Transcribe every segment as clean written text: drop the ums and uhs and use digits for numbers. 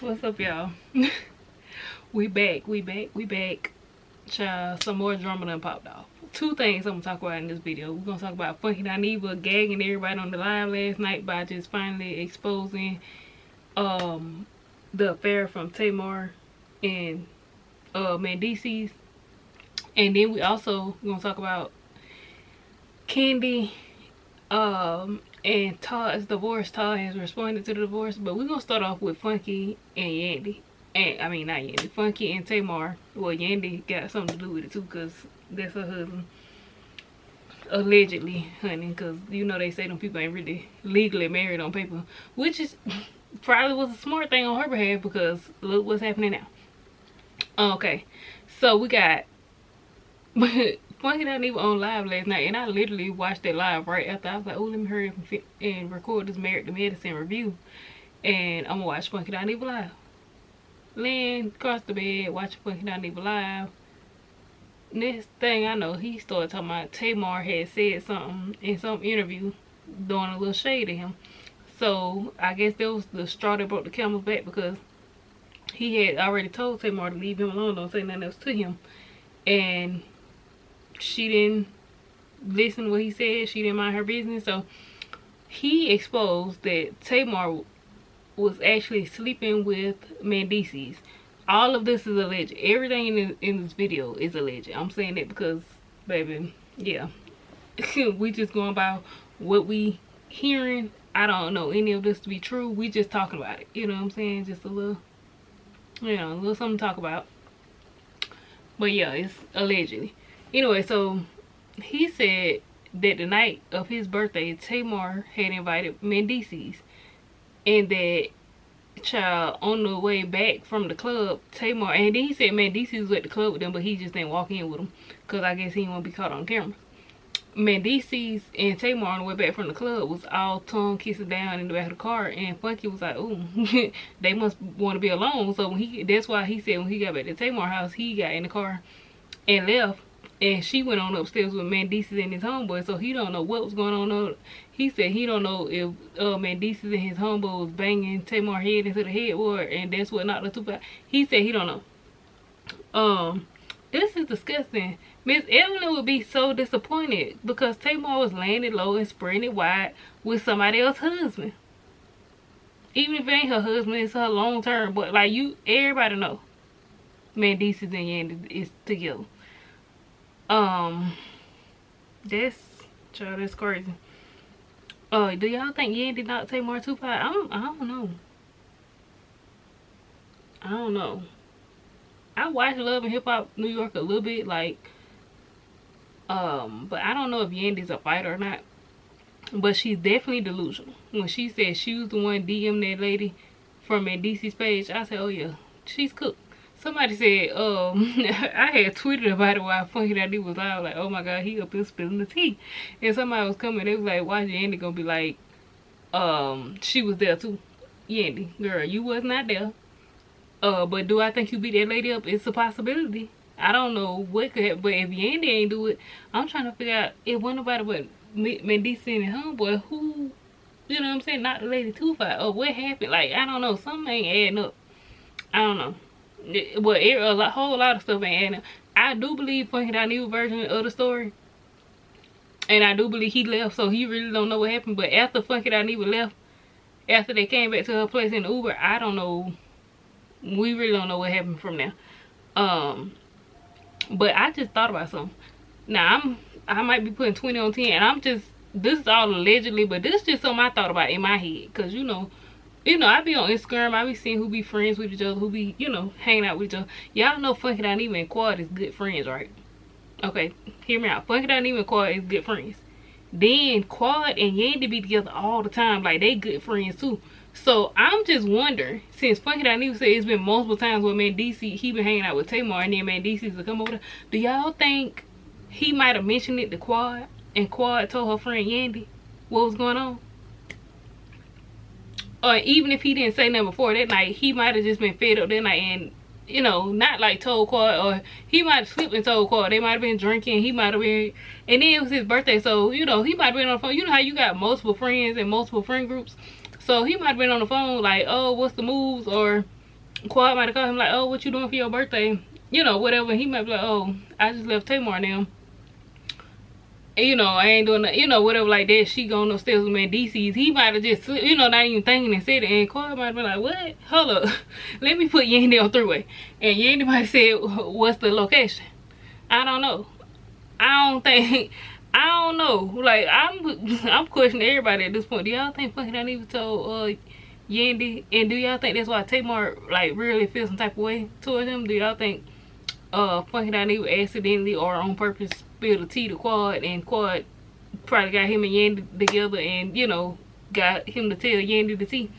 What's up, y'all? we back. Child, some more drama done popped off. Two things I'm gonna talk about in this video. We're gonna talk about Funky Dineva gagging everybody on the live last night by just finally exposing the affair from Tamar and Mendeecess. And then we also gonna talk about Kandi and Todd's divorce. Todd has responded to the divorce, but we're gonna start off with Funky and Yandy. And I mean, not Yandy, Funky and Tamar. Well, Yandy got something to do with it too, because that's her husband. Allegedly, honey, because you know they say them people ain't really legally married on paper, which is probably was a smart thing on her behalf, because look what's happening now. Okay, so we got Funky Dineva on live last night, and I literally watched it live right after. I was like, oh, let me hurry up and record this Married to Medicine review, and I'm gonna watch Funky Dineva live. Laying across the bed, watching Funky Dineva live. Next thing I know, he started talking about Tamar had said something in some interview, throwing a little shade at him. So I guess that was the straw that broke the camel's back, because he had already told Tamar to leave him alone, don't say nothing else to him, and she didn't listen to what he said. She didn't mind her business. So he exposed that Tamar was actually sleeping with Mendeecess. All of this is alleged. Everything in this video is alleged. I'm saying that because, baby, yeah. We just going by what we hearing. I don't know any of this to be true. We just talking about it. You know what I'm saying? Just a little, you know, a little something to talk about. But yeah, it's allegedly. Anyway, so he said that the night of his birthday, Tamar had invited Mendeecess, and that child on the way back from the club, Tamar, and then he said Mendeecess was at the club with them, but he just didn't walk in with them because I guess he didn't want to be caught on camera. Mendeecess and Tamar on the way back from the club was all tongue kissing down in the back of the car, and Funky was like, "Ooh, they must want to be alone." So when that's why he said when he got back to Tamar's house, he got in the car and left. And she went on upstairs with Mendeecess and his homeboy, so he don't know what was going on. He said he don't know if Mendeecess and his homeboy was banging Tamar's head into the headboard, and that's what knocked the tooth out. He said he don't know. This is disgusting. Miss Evelyn would be so disappointed because Tamar was laying it low and spreading it wide with somebody else's husband. Even if it ain't her husband, it's her long term. But like everybody know, Mendeecess and Yandy is together. That's crazy. Do y'all think Yandy not Tamar Tupac? I don't know. I don't know. I watched Love and Hip Hop New York a little bit, like, but I don't know if Yandy's a fighter or not. But she's definitely delusional. When she said she was the one DM that lady from Mendeecess' page, I said, oh yeah, she's cooked. Somebody said, I had tweeted about it while Funky Dineva was out, like, oh my god, he up here spilling the tea. And somebody was coming, they was like, watch Yandy gonna be like, she was there too. Yandy, girl, you was not there. But do I think you beat that lady up? It's a possibility. I don't know what could happen, but if Yandy ain't do it, I'm trying to figure out if one nobody but Mendeecess and his homeboy, who, you know what I'm saying, not the lady too far, or what happened. Like, I don't know, something ain't adding up. I don't know. Well, a whole lot of stuff ain't adding up. I do believe Funky Dineva version of the story, and I do believe he left, so he really don't know what happened. But after Funky Dineva left, after they came back to her place in the Uber, I don't know. We really don't know what happened from there. But I just thought about something. Now I might be putting 20 on 10, and this is all allegedly, but this is just something I thought about in my head, cause you know, I be on Instagram, I be seeing who be friends with each other, who be, you know, hanging out with each other. Y'all know Funky Dineva and Quad is good friends, right? Okay, hear me out. Funky Dineva and Quad is good friends. Then Quad and Yandy be together all the time, like they good friends too. So I'm just wondering, since Funky Dineva said it's been multiple times where Mendeecess, he been hanging out with Tamar, and then Mendeecess will come over there, do y'all think he might have mentioned it to Quad, and Quad told her friend Yandy what was going on? Or even if he didn't say nothing before that night, he might have just been fed up that night and, you know, not like told Quad, or he might have slipped and told Quad. They might have been drinking, he might have been, and then it was his birthday, so, you know, he might have been on the phone. You know how you got multiple friends and multiple friend groups? So he might have been on the phone like, oh, what's the moves? Or Quad might have called him like, oh, what you doing for your birthday? You know, whatever. He might be like, oh, I just left Tamar now. And, you know, I ain't doing that, you know, whatever like that. She going upstairs with Mendeecess. He might have just, you know, not even thinking and said it. And Quad might have been like, what? Hold up. Let me put Yandy on three-way. And Yandy might have said, what's the location? I don't know. I don't know. Like, I'm questioning everybody at this point. Do y'all think fucking Dineva told Yandy? And do y'all think that's why Tamar like really feels some type of way towards him? Do y'all think fucking Dineva accidentally or on purpose spilled the tea to Quad, and Quad probably got him and Yandy together and, you know, got him to tell Yandy the tea,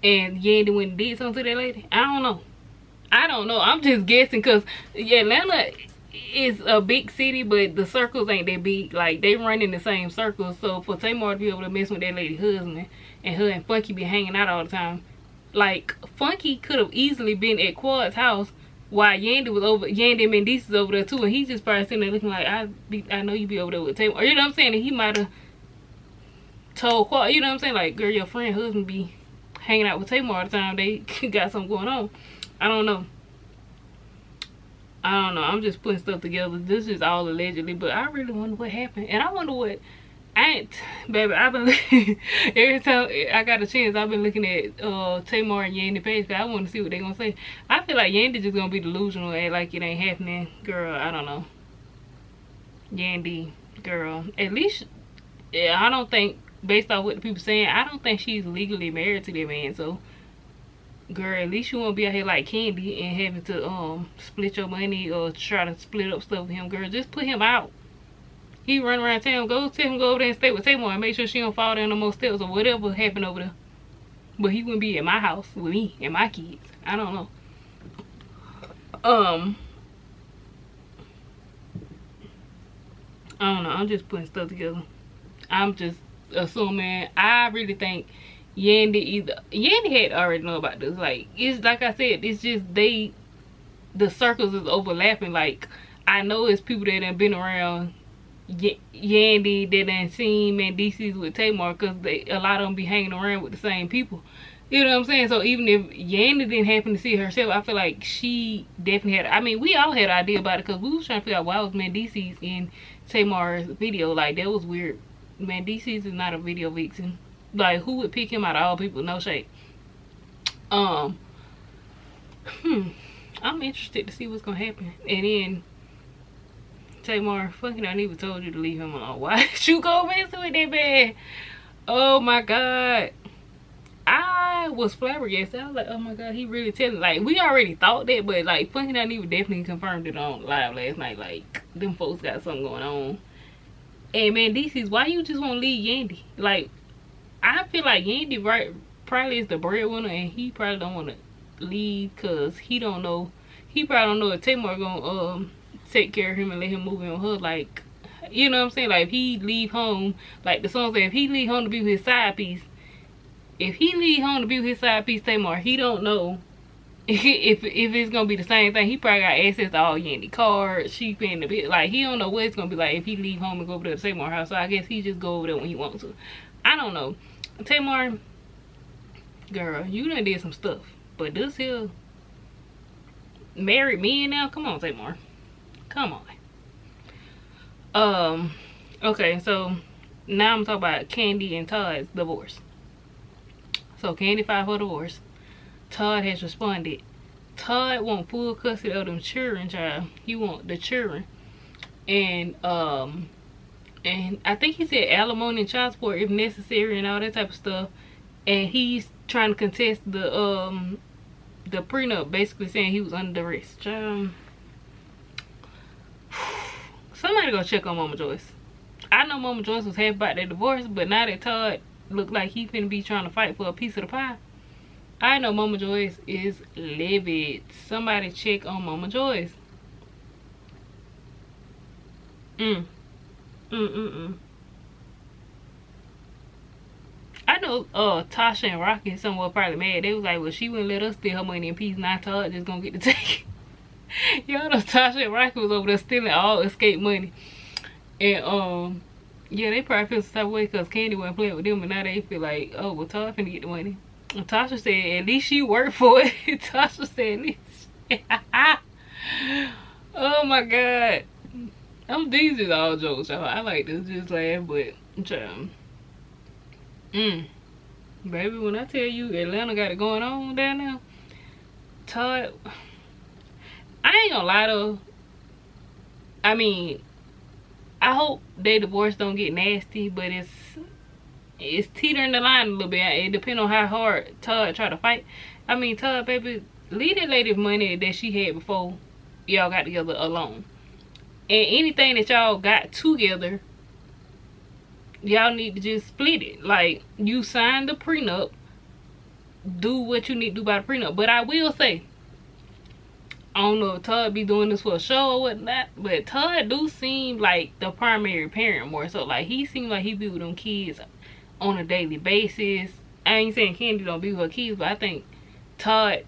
and Yandy went and did something to that lady? I don't know. I'm just guessing, because Atlanta is a big city, but the circles ain't that big. Like, they run in the same circles. So for Tamar to be able to mess with that lady's husband, and her and Funky be hanging out all the time, like, Funky could have easily been at Quad's house while Yandy was over, Yandy and Mendeecess over there too, and he's just probably sitting there looking like, I know you be over there with Tamar. Or, you know what I'm saying? And he might have told Quad, you know what I'm saying? Like, girl, your friend husband be hanging out with Tamar all the time. They got something going on. I don't know. I'm just putting stuff together. This is all allegedly, but I really wonder what happened. And I wonder what baby, I've been every time I got a chance, I've been looking at Tamar and Yandy page, because I want to see what they're gonna say. I feel like Yandy just gonna be delusional and like it ain't happening. Girl, I don't know. Yandy, girl, at least, yeah, I don't think, based off what the people saying, I don't think she's legally married to that man. So girl, at least you won't be out here like Kandi and having to split your money or try to split up stuff with him. Girl, just put him out. He run around town. Go tell him go over there and stay with Tamar and make sure she don't fall down no more steps or whatever happened over there. But he wouldn't be at my house with me and my kids. I don't know. I don't know. I'm just putting stuff together. I'm just assuming. I really think Yandy had already know about this. Like, it's like I said, it's just the circles is overlapping. Like, I know it's people that have been around Yandy that done seen Mendeecess with Tamar, because a lot of them be hanging around with the same people. You know what I'm saying? So even if Yandy didn't happen to see it herself, I feel like she definitely had. I mean, we all had an idea about it, because we was trying to figure out why was Mendeecess in Tamar's video. Like, that was weird. Mendeecess is not a video vixen. Like, who would pick him out of all people? No shade. I'm interested to see what's gonna happen. And then Tamar, fucking I even told you to leave him alone. Why did you go messing with that man? Oh my god. I was flabbergasted. I was like, oh my god, he really telling. Like, we already thought that, but like fucking I even definitely confirmed it on live last night. Like, them folks got something going on. And Mendeecess, why you just won't leave Yandy? Like, I feel like Yandy probably is the breadwinner, and he probably don't want to leave because he don't know. He probably don't know if Tamar gonna take care of him and let him move in with her. Like, you know what I'm saying? Like, if he leave home, like the song said, if he leave home to be with his side piece, Tamar, he don't know if it's gonna be the same thing. He probably got access to all Yandy cards, she paying the bill. Like, he don't know what it's gonna be like if he leave home and go over there to Tamar house. So I guess he just go over there when he wants to. I don't know. Tamar, girl, you done did some stuff, but this here married men now. Come on, Tamar, come on. Okay, so now I'm talking about Kandi and Todd's divorce. So Kandi filed for divorce. Todd has responded. Todd want full custody of them children, child. He want the children, and I think he said alimony and child support if necessary and all that type of stuff. And he's trying to contest the prenup, basically saying he was under duress. Somebody go check on Mama Joyce. I know Mama Joyce was happy about that divorce, but now that Todd looked like he finna be trying to fight for a piece of the pie, I know Mama Joyce is livid. Somebody check on Mama Joyce. I know Tasha and Rocky somewhat probably mad. They was like, well, she wouldn't let us steal her money in peace. Now Todd just gonna get to take it. Y'all know Tasha and Rocky was over there stealing all escape money. And yeah, they probably feel some type of way because Kandi wasn't playing with them, and now they feel like, oh, well, Todd finna get the money. And Tasha said, at least she worked for it. Tasha said, at least. Oh my god. These is all jokes, y'all. I like to just laugh, but baby, when I tell you Atlanta got it going on down there, Todd, I ain't gonna lie though. I mean, I hope their divorce don't get nasty, but it's teetering the line a little bit. It depends on how hard Todd try to fight. I mean, Todd, baby, leave that lady money that she had before y'all got together alone. And anything that y'all got together, y'all need to just split it. Like, you signed the prenup, do what you need to do by the prenup. But I will say, I don't know if Todd be doing this for a show or whatnot, but Todd do seem like the primary parent more so. Like, he seems like he be with them kids on a daily basis. I ain't saying Kandi don't be with her kids, but I think Todd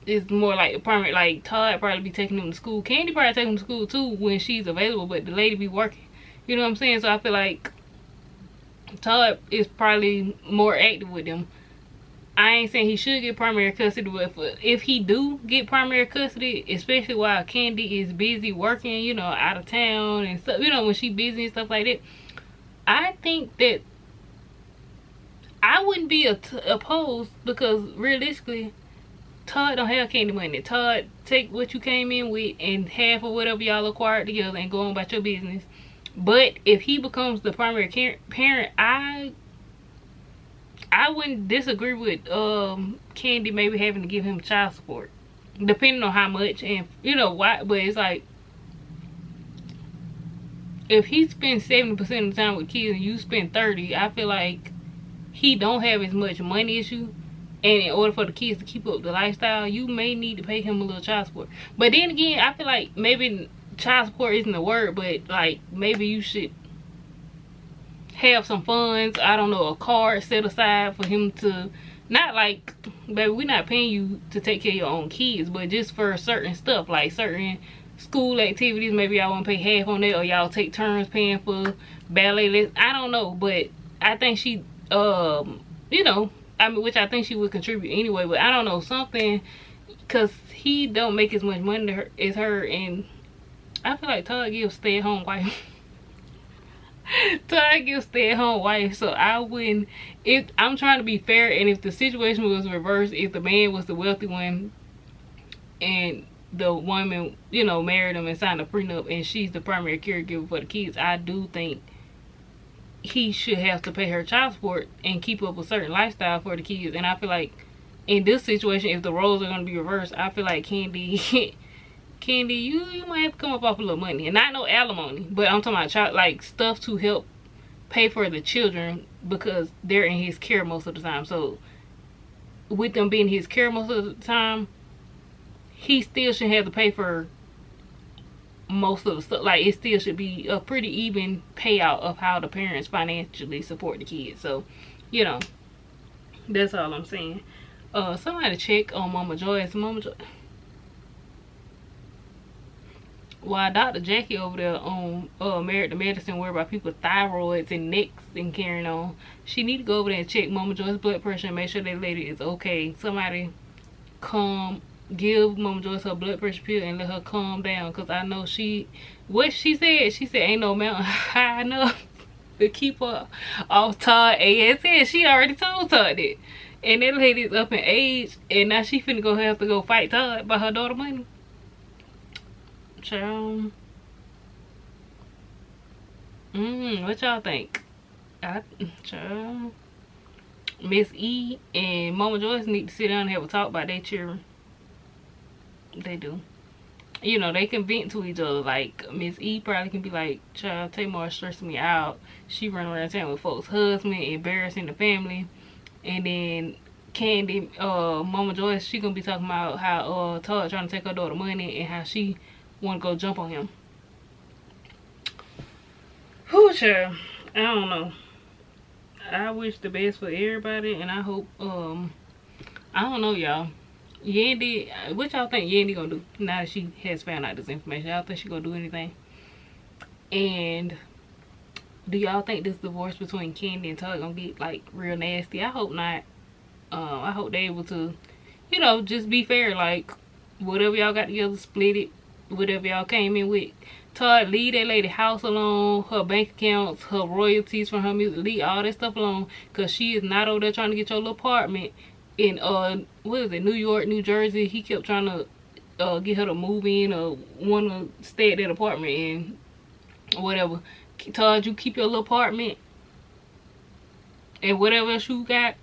is more like a primary. Like, Todd probably be taking them to school. Kandi probably take them to school too when she's available, but the lady be working. You know what I'm saying? So I feel like Todd is probably more active with them. I ain't saying he should get primary custody, but if he do get primary custody, especially while Kandi is busy working, you know, out of town and stuff, you know, when she busy and stuff like that, I think that I wouldn't be opposed, because realistically, Todd don't have Kandi money. Todd, take what you came in with and half of whatever y'all acquired together and go on about your business. But if he becomes the primary parent, I wouldn't disagree with Kandi maybe having to give him child support, depending on how much and you know why. But it's like, if he spends 70% of the time with kids and you spend 30, I feel like he don't have as much money as you. And in order for the kids to keep up the lifestyle, you may need to pay him a little child support. But then again, I feel like maybe child support isn't the word, but like maybe you should have some funds, I don't know, a card set aside for him to, not like, baby, we're not paying you to take care of your own kids, but just for certain stuff, like certain school activities, maybe y'all want to pay half on that, or y'all take turns paying for ballet lessons. I don't know, but I think she, you know, I mean, which I think she would contribute anyway, but I don't know, something, because he don't make as much money as her, and I feel like Todd gives stay-at-home wife. Todd gives stay-at-home wife, so I wouldn't, if I'm trying to be fair, and if the situation was reversed, if the man was the wealthy one and the woman, you know, married him and signed a prenup and she's the primary caregiver for the kids, I do think he should have to pay her child support and keep up a certain lifestyle for the kids. And I feel like in this situation, if the roles are going to be reversed, I feel like Kandi you might have to come up off a little money, and not no alimony, but I'm talking about child, like stuff to help pay for the children, because they're in his care most of the time. So with them being his care most of the time, he still should have to pay for most of the stuff. Like, it still should be a pretty even payout of how the parents financially support the kids. So, you know, that's all I'm saying. Somebody check on Mama Joyce. Mama Joyce, while Dr. Jackie over there on Married to Medicine, worried about people's thyroids and necks and carrying on, she need to go over there and check Mama Joyce's blood pressure and make sure that lady is okay. Somebody give Mama Joyce her blood pressure pill and let her calm down, because I know what she said ain't no mountain high enough to keep her off Todd ass. She already told Todd that, and that lady's up in age, and now she finna have to go fight Todd by her daughter money. Child, what y'all think? Child, Miss E and Mama Joyce need to sit down and have a talk about their children. They do. You know, they can vent to each other. Like, Miss E probably can be like, child, Tamar stressing me out. She run around town with folks' husband, embarrassing the family. And then Kandi, Mama Joyce, she gonna be talking about how Todd trying to take her daughter money and how she wanna go jump on him. Whew, child. I don't know. I wish the best for everybody, and I hope, I don't know, y'all. Yandy, what y'all think Yandy gonna do now that she has found out this information? Y'all think she gonna do anything? And do y'all think this divorce between Kandi and Todd gonna get like real nasty? I hope not. I hope they're able to, you know, just be fair. Like, whatever y'all got together, split it. Whatever y'all came in with. Todd, leave that lady house alone, her bank accounts, her royalties from her music, leave all that stuff alone, because she is not over there trying to get your little apartment in what is it, New York, New Jersey. He kept trying to get her to move in or want to stay at that apartment and whatever. Todd, you keep your little apartment and whatever else you got,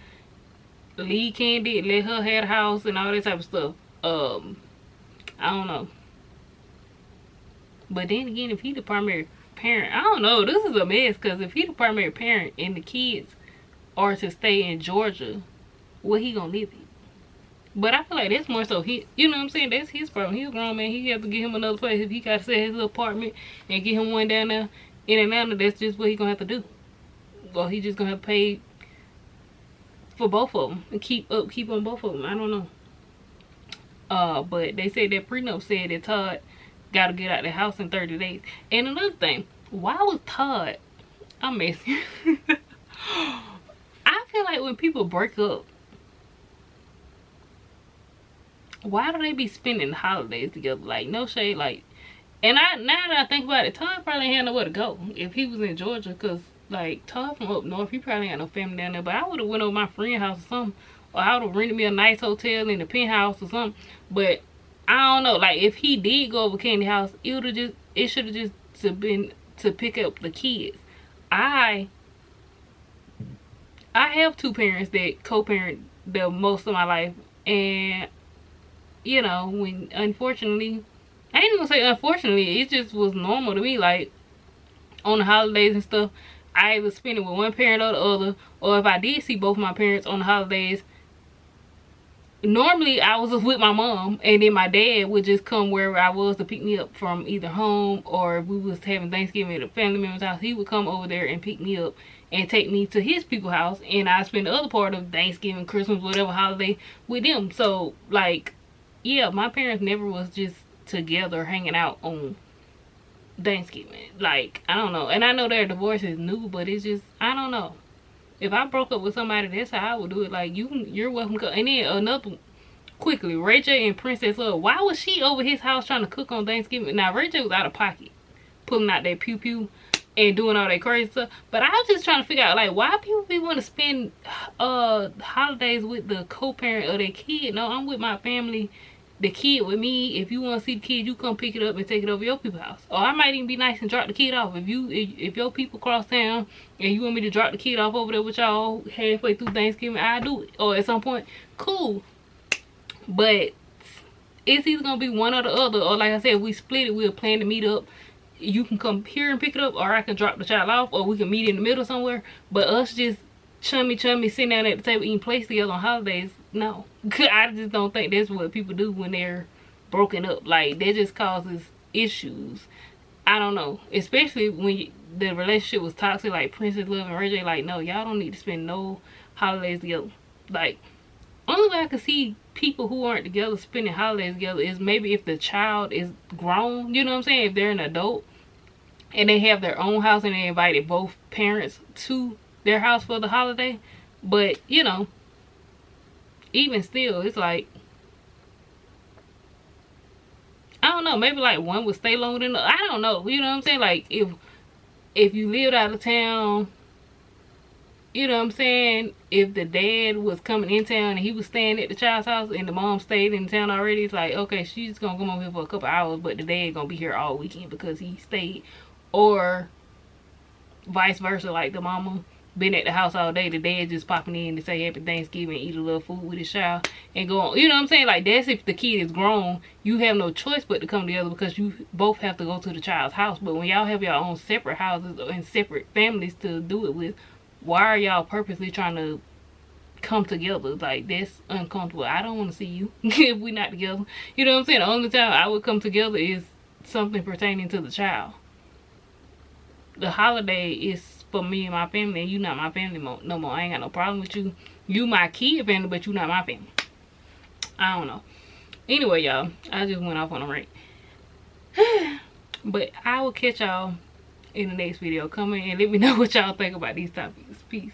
leave Kandi, let her have the house and all that type of stuff. I don't know. But then again, if he the primary parent, I don't know. This is a mess, because if he the primary parent and the kids are to stay in Georgia, where he gonna live in? But I feel like that's more so he, you know what I'm saying? That's his problem. He's a grown man. He have to get him another place. If he got to sell his little apartment and get him one down there in Atlanta, that's just what he gonna have to do. Well, he just gonna have to pay for both of them and keep on both of them. I don't know. But they said that prenup said that Todd gotta get out the house in 30 days. And another thing, why was Todd, I'm messing. I feel like when people break up, why do they be spending holidays together? Like, no shade, like, and now that I think about it, Todd probably had nowhere to go if he was in Georgia, because like Todd from up north, he probably ain't got no family down there. But I would have went over my friend's house or something, or I would have rented me a nice hotel in the penthouse or something. But I don't know, like, if he did go over Kandi's house, it should have just been to pick up the kids. I have two parents that co-parent the most of my life, and you know, when unfortunately, I ain't even gonna say unfortunately, it just was normal to me, like on the holidays and stuff, I either spend it with one parent or the other, or if I did see both my parents on the holidays, normally I was with my mom, and then my dad would just come wherever I was to pick me up from either home, or if we was having Thanksgiving at a family member's house, he would come over there and pick me up and take me to his people's house, and I spend the other part of Thanksgiving, Christmas, whatever holiday with them. So like, yeah, my parents never was just together hanging out on Thanksgiving. Like, I don't know, and I know their divorce is new, but it's just, I don't know. If I broke up with somebody, that's how I would do it. Like, you're welcome to go. And then another, quickly, Ray J and Princess Love. Why was she over his house trying to cook on Thanksgiving? Now, Ray J was out of pocket, pulling out that pew pew and doing all that crazy stuff. But I was just trying to figure out, like, why people be want to spend holidays with the co-parent of their kid. No, I'm with my family, the kid with me. If you want to see the kid, you come pick it up and take it over your people's house. Or I might even be nice and drop the kid off. If your people cross town and you want me to drop the kid off over there with y'all halfway through Thanksgiving, I'll do it. Or at some point, cool. But it's either gonna be one or the other. Or like I said, if we split it, we'll plan to meet up. You can come here and pick it up, or I can drop the child off, or we can meet in the middle somewhere. But us just chummy sitting down at the table eating plates together on holidays, no. I just don't think that's what people do when they're broken up. Like, that just causes issues. I don't know, especially when the relationship was toxic, like Princess Love and Ray J. Like, no, y'all don't need to spend no holidays together. Like, only way I can see people who aren't together spending holidays together is maybe if the child is grown, you know what I'm saying, if they're an adult and they have their own house and they invited both parents to their house for the holiday. But you know, even still, it's like, I don't know, maybe like one would stay longer than the other. I don't know, you know what I'm saying? Like, if you lived out of town, you know what I'm saying, if the dad was coming in town and he was staying at the child's house and the mom stayed in town already, it's like, okay, she's gonna come over here for a couple hours, but the dad gonna be here all weekend because he stayed. Or vice versa, like the mama been at the house all day, the dad just popping in to say happy Thanksgiving, eat a little food with his child and go on. You know what I'm saying? Like, that's if the kid is grown. You have no choice but to come together because you both have to go to the child's house. But when y'all have your own separate houses and separate families to do it with, why are y'all purposely trying to come together? Like, that's uncomfortable. I don't want to see you if we're not together. You know what I'm saying? The only time I would come together is something pertaining to the child. The holiday is for me and my family, and you not my family no more. I ain't got no problem with you. You my kid family, but you not my family. I don't know. Anyway, y'all, I just went off on a rant. But I will catch y'all in the next video. Come in and let me know what y'all think about these topics. Peace.